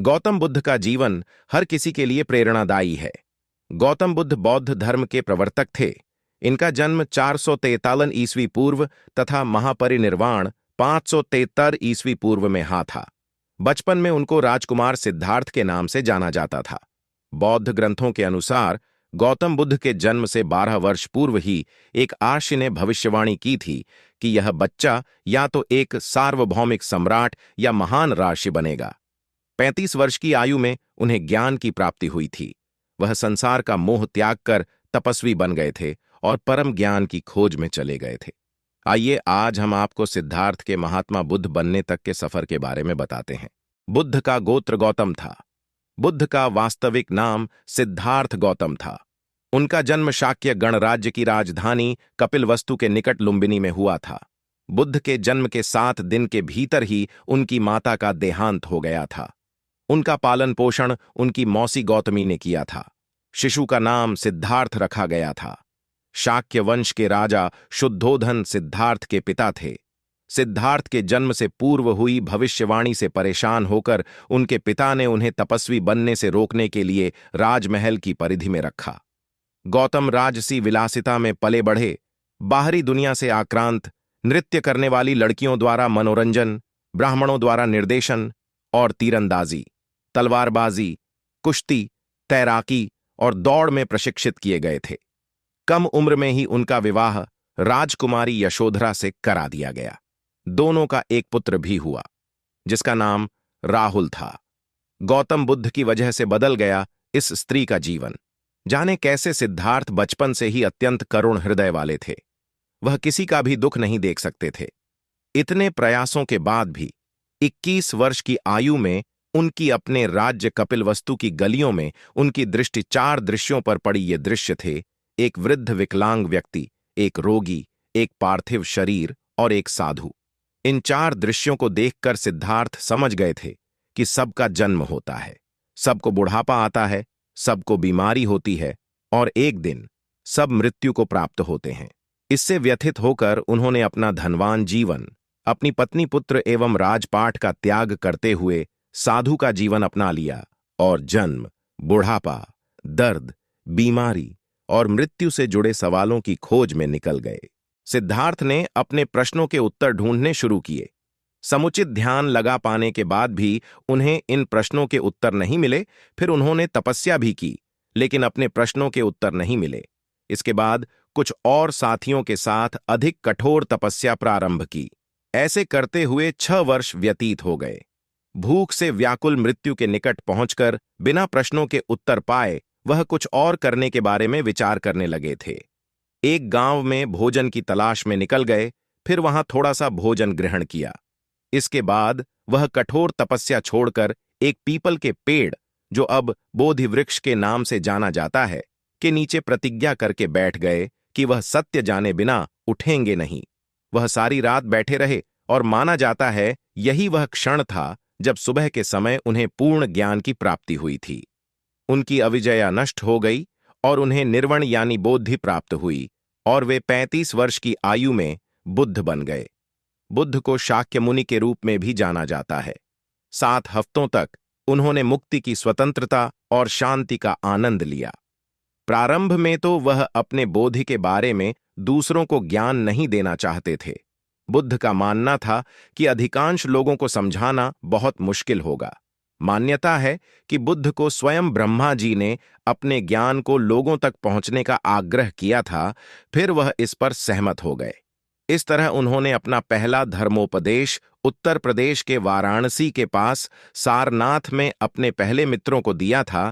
गौतम बुद्ध का जीवन हर किसी के लिए प्रेरणादायी है। गौतम बुद्ध बौद्ध धर्म के प्रवर्तक थे। इनका जन्म 443 ईस्वी पूर्व तथा महापरिनिर्वाण 573 ईस्वी पूर्व में था। बचपन में उनको राजकुमार सिद्धार्थ के नाम से जाना जाता था। बौद्ध ग्रंथों के अनुसार गौतम बुद्ध के जन्म से 12 वर्ष पूर्व ही एक आर्षि ने भविष्यवाणी की थी कि यह बच्चा या तो एक सार्वभौमिक सम्राट या महान राजर्षि बनेगा। 35 वर्ष की आयु में उन्हें ज्ञान की प्राप्ति हुई थी। वह संसार का मोह त्याग कर तपस्वी बन गए थे और परम ज्ञान की खोज में चले गए थे। आइए आज हम आपको सिद्धार्थ के महात्मा बुद्ध बनने तक के सफर के बारे में बताते हैं। बुद्ध का गोत्र गौतम था। बुद्ध का वास्तविक नाम सिद्धार्थ गौतम था। उनका जन्म शाक्य गणराज्य की राजधानी कपिलवस्तु के निकट लुम्बिनी में हुआ था। बुद्ध के जन्म के 7 दिन के भीतर ही उनकी माता का देहांत हो गया था। उनका पालन पोषण उनकी मौसी गौतमी ने किया था। शिशु का नाम सिद्धार्थ रखा गया था। शाक्य वंश के राजा शुद्धोधन सिद्धार्थ के पिता थे। सिद्धार्थ के जन्म से पूर्व हुई भविष्यवाणी से परेशान होकर उनके पिता ने उन्हें तपस्वी बनने से रोकने के लिए राजमहल की परिधि में रखा। गौतम राजसी विलासिता में पले बढ़े। बाहरी दुनिया से आक्रांत, नृत्य करने वाली लड़कियों द्वारा मनोरंजन, ब्राह्मणों द्वारा निर्देशन और तीरंदाजी, तलवारबाजी, कुश्ती, तैराकी और दौड़ में प्रशिक्षित किए गए थे। कम उम्र में ही उनका विवाह राजकुमारी यशोधरा से करा दिया गया। दोनों का एक पुत्र भी हुआ जिसका नाम राहुल था। गौतम बुद्ध की वजह से बदल गया इस स्त्री का जीवन। जाने कैसे सिद्धार्थ बचपन से ही अत्यंत करुण हृदय वाले थे। वह किसी का भी दुख नहीं देख सकते थे। इतने प्रयासों के बाद भी 21 वर्ष की आयु में उनकी अपने राज्य कपिलवस्तु की गलियों में उनकी दृष्टि 4 दृश्यों पर पड़ी। ये दृश्य थे: एक वृद्ध विकलांग व्यक्ति, एक रोगी, एक पार्थिव शरीर और एक साधु। इन 4 दृश्यों को देखकर सिद्धार्थ समझ गए थे कि सबका जन्म होता है, सबको बुढ़ापा आता है, सबको बीमारी होती है और एक दिन सब मृत्यु को प्राप्त होते हैं। इससे व्यथित होकर उन्होंने अपना धनवान जीवन, अपनी पत्नी, पुत्र एवं राजपाट का त्याग करते हुए साधु का जीवन अपना लिया और जन्म, बुढ़ापा, दर्द, बीमारी और मृत्यु से जुड़े सवालों की खोज में निकल गए। सिद्धार्थ ने अपने प्रश्नों के उत्तर ढूंढने शुरू किए। समुचित ध्यान लगा पाने के बाद भी उन्हें इन प्रश्नों के उत्तर नहीं मिले। फिर उन्होंने तपस्या भी की, लेकिन अपने प्रश्नों के उत्तर नहीं मिले। इसके बाद कुछ और साथियों के साथ अधिक कठोर तपस्या प्रारंभ की। ऐसे करते हुए 6 वर्ष व्यतीत हो गए। भूख से व्याकुल मृत्यु के निकट पहुंचकर बिना प्रश्नों के उत्तर पाए वह कुछ और करने के बारे में विचार करने लगे थे। एक गांव में भोजन की तलाश में निकल गए। फिर वहां थोड़ा सा भोजन ग्रहण किया। इसके बाद वह कठोर तपस्या छोड़कर एक पीपल के पेड़, जो अब बोधि वृक्ष के नाम से जाना जाता है, के नीचे प्रतिज्ञा करके बैठ गए कि वह सत्य जाने बिना उठेंगे नहीं। वह सारी रात बैठे रहे और माना जाता है यही वह क्षण था जब सुबह के समय उन्हें पूर्ण ज्ञान की प्राप्ति हुई थी। उनकी अविजया नष्ट हो गई और उन्हें निर्वण यानी बोधि प्राप्त हुई और वे 35 वर्ष की आयु में बुद्ध बन गए। बुद्ध को शाक्य मुनि के रूप में भी जाना जाता है। 7 हफ्तों तक उन्होंने मुक्ति की स्वतंत्रता और शांति का आनंद लिया। प्रारंभ में तो वह अपने बोधि के बारे में दूसरों को ज्ञान नहीं देना चाहते थे। बुद्ध का मानना था कि अधिकांश लोगों को समझाना बहुत मुश्किल होगा। मान्यता है कि बुद्ध को स्वयं ब्रह्मा जी ने अपने ज्ञान को लोगों तक पहुंचने का आग्रह किया था। फिर वह इस पर सहमत हो गए। इस तरह उन्होंने अपना पहला धर्मोपदेश उत्तर प्रदेश के वाराणसी के पास सारनाथ में अपने पहले मित्रों को दिया था,